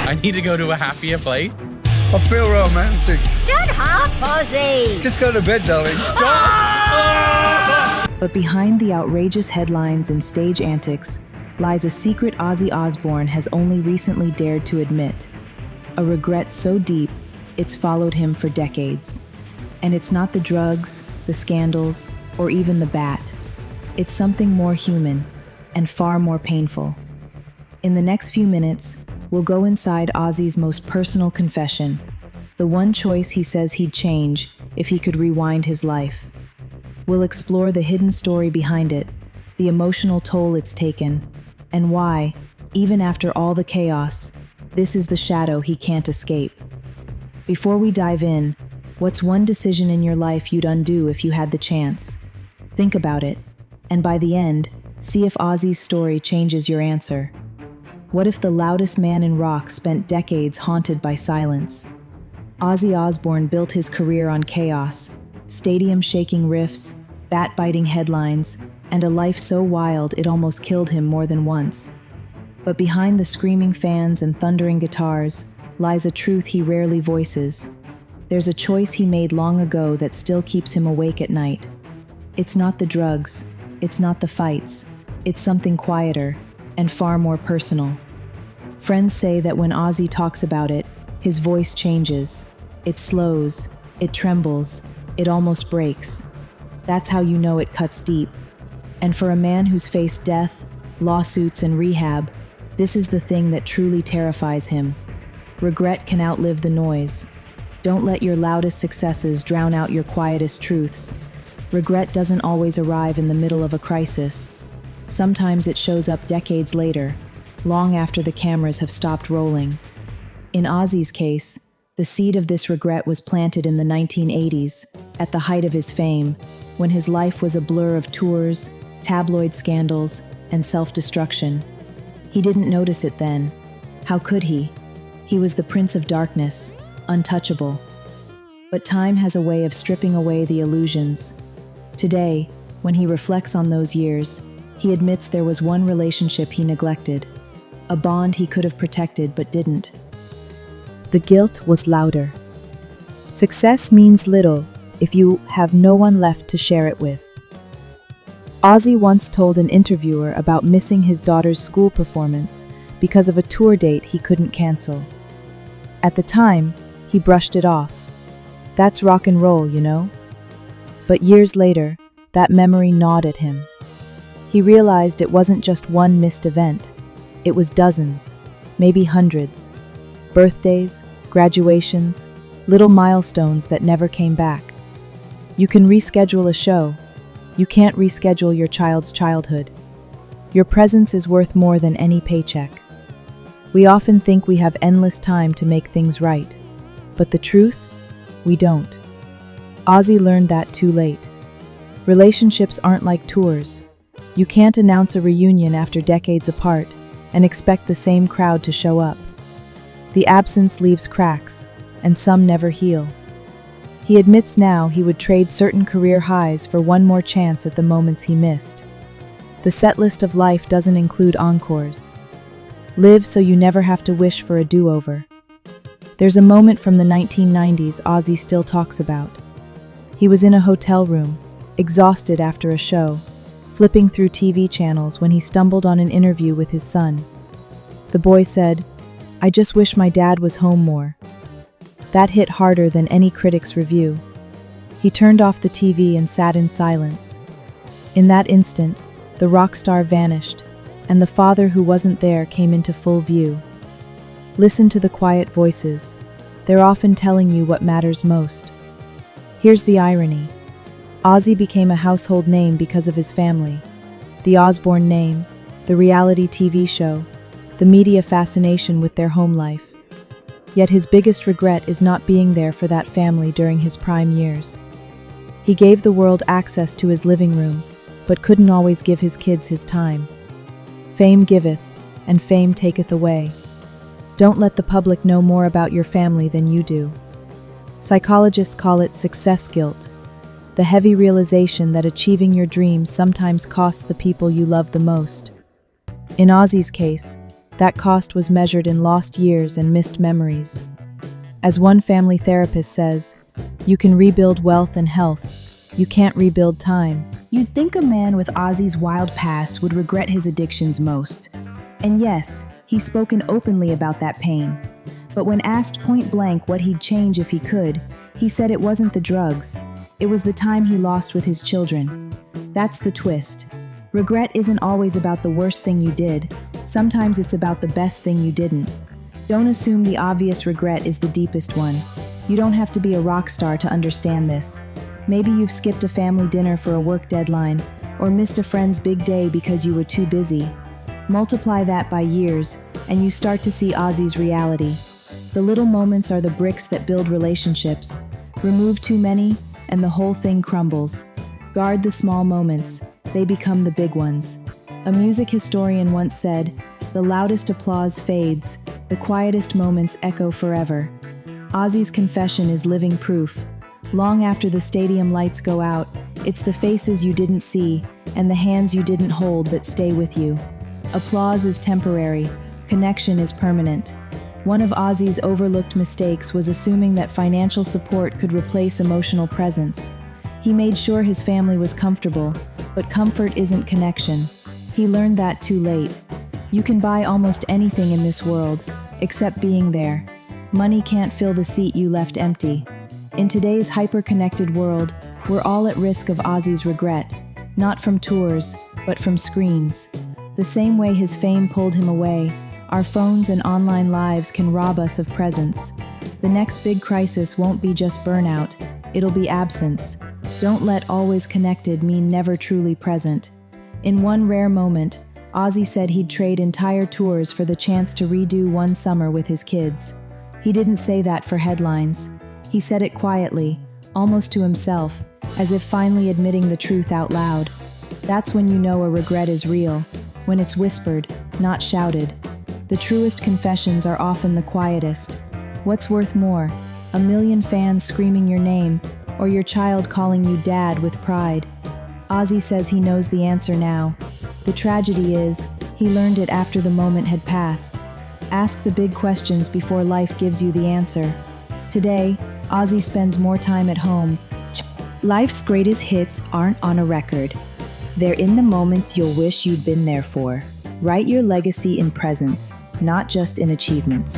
I need to go to a happier place. I feel romantic. Shut up, Ozzy! Just go to bed, darling. But behind the outrageous headlines and stage antics lies a secret Ozzy Osbourne has only recently dared to admit. A regret so deep, it's followed him for decades. And it's not the drugs, the scandals, or even the bat. It's something more human and far more painful. In the next few minutes, we'll go inside Ozzy's most personal confession, the one choice he says he'd change if he could rewind his life. We'll explore the hidden story behind it, the emotional toll it's taken, and why, even after all the chaos, this is the shadow he can't escape. Before we dive in, what's one decision in your life you'd undo if you had the chance? Think about it, and by the end, see if Ozzy's story changes your answer. What if the loudest man in rock spent decades haunted by silence? Ozzy Osbourne built his career on chaos, stadium-shaking riffs, bat-biting headlines, and a life so wild it almost killed him more than once. But behind the screaming fans and thundering guitars lies a truth he rarely voices. There's a choice he made long ago that still keeps him awake at night. It's not the drugs, it's not the fights, it's something quieter and far more personal. Friends say that when Ozzy talks about it, his voice changes. It slows, it trembles, it almost breaks. That's how you know it cuts deep. And for a man who's faced death, lawsuits, and rehab, this is the thing that truly terrifies him. Regret can outlive the noise. Don't let your loudest successes drown out your quietest truths. Regret doesn't always arrive in the middle of a crisis. Sometimes it shows up decades later, long after the cameras have stopped rolling. In Ozzy's case, the seed of this regret was planted in the 1980s, at the height of his fame, when his life was a blur of tours, tabloid scandals, and self-destruction. He didn't notice it then. How could he? He was the Prince of Darkness, untouchable. But time has a way of stripping away the illusions. Today, when he reflects on those years, he admits there was one relationship he neglected, a bond he could have protected but didn't. The guilt was louder. Success means little if you have no one left to share it with. Ozzy once told an interviewer about missing his daughter's school performance because of a tour date he couldn't cancel. At the time, he brushed it off. That's rock and roll, you know? But years later, that memory gnawed at him. He realized it wasn't just one missed event. It was dozens, maybe hundreds. Birthdays, graduations, little milestones that never came back. You can reschedule a show. You can't reschedule your child's childhood. Your presence is worth more than any paycheck. We often think we have endless time to make things right. But the truth? We don't. Ozzy learned that too late. Relationships aren't like tours. You can't announce a reunion after decades apart and expect the same crowd to show up. The absence leaves cracks, and some never heal. He admits now he would trade certain career highs for one more chance at the moments he missed. The set list of life doesn't include encores. Live so you never have to wish for a do-over. There's a moment from the 1990s Ozzy still talks about. He was in a hotel room, exhausted after a show, flipping through TV channels when he stumbled on an interview with his son. The boy said, "I just wish my dad was home more." That hit harder than any critic's review. He turned off the TV and sat in silence. In that instant, the rock star vanished, and the father who wasn't there came into full view. Listen to the quiet voices. They're often telling you what matters most. Here's the irony. Ozzy became a household name because of his family. The Osbourne name, the reality TV show, the media fascination with their home life. Yet his biggest regret is not being there for that family during his prime years. He gave the world access to his living room, but couldn't always give his kids his time. Fame giveth, and fame taketh away. Don't let the public know more about your family than you do. Psychologists call it success guilt, the heavy realization that achieving your dreams sometimes costs the people you love the most. In Ozzy's case, that cost was measured in lost years and missed memories. As one family therapist says, you can rebuild wealth and health. You can't rebuild time. You'd think a man with Ozzy's wild past would regret his addictions most. And yes, he's spoken openly about that pain. But when asked point blank what he'd change if he could, he said it wasn't the drugs. It was the time he lost with his children. That's the twist. Regret isn't always about the worst thing you did. Sometimes it's about the best thing you didn't. Don't assume the obvious regret is the deepest one. You don't have to be a rock star to understand this. Maybe you've skipped a family dinner for a work deadline, or missed a friend's big day because you were too busy. Multiply that by years, and you start to see Ozzy's reality. The little moments are the bricks that build relationships. Remove too many, and the whole thing crumbles. Guard the small moments, they become the big ones. A music historian once said, "The loudest applause fades, the quietest moments echo forever." Ozzy's confession is living proof. Long after the stadium lights go out, it's the faces you didn't see and the hands you didn't hold that stay with you. Applause is temporary, connection is permanent. One of Ozzy's overlooked mistakes was assuming that financial support could replace emotional presence. He made sure his family was comfortable, but comfort isn't connection. He learned that too late. You can buy almost anything in this world, except being there. Money can't fill the seat you left empty. In today's hyper-connected world, we're all at risk of Ozzy's regret, not from tours, but from screens. The same way his fame pulled him away, our phones and online lives can rob us of presence. The next big crisis won't be just burnout, it'll be absence. Don't let always connected mean never truly present. In one rare moment, Ozzy said he'd trade entire tours for the chance to redo one summer with his kids. He didn't say that for headlines. He said it quietly, almost to himself, as if finally admitting the truth out loud. That's when you know a regret is real, when it's whispered, not shouted. The truest confessions are often the quietest. What's worth more, 1,000,000 fans screaming your name, or your child calling you dad with pride? Ozzy says he knows the answer now. The tragedy is, he learned it after the moment had passed. Ask the big questions before life gives you the answer. Today, Ozzy spends more time at home. Life's greatest hits aren't on a record. They're in the moments you'll wish you'd been there for. Write your legacy in presence, not just in achievements.